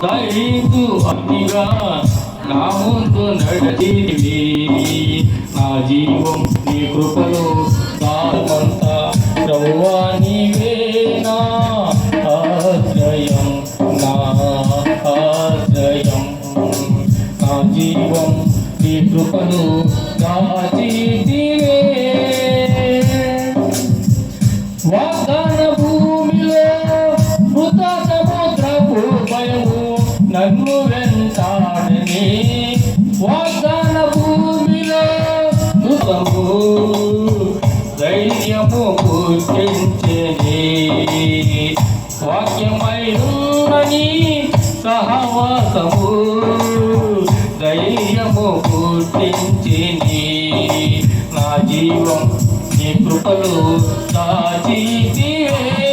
దయకు అగ్నిగా నా ముందు నడిచితివి. నా జీవం నీ కృపలో కాలమంతా ప్రభువా నీవే నా ఆశ్రయం, నా ఆశ్రయం. నా జీవం నీ కృపలో దాచితివే. వాగ్దాన భూమిలో మృత సముద్రపు భయము నన్ను వెంటాడని. వాగ్దాన భూమిలో మృతము ధైర్యము పుట్టించెని. వాక్యమైనని సహవాసము ధైర్యము పుట్టించెని. నా జీవం నీ కృపలో దాచితివే.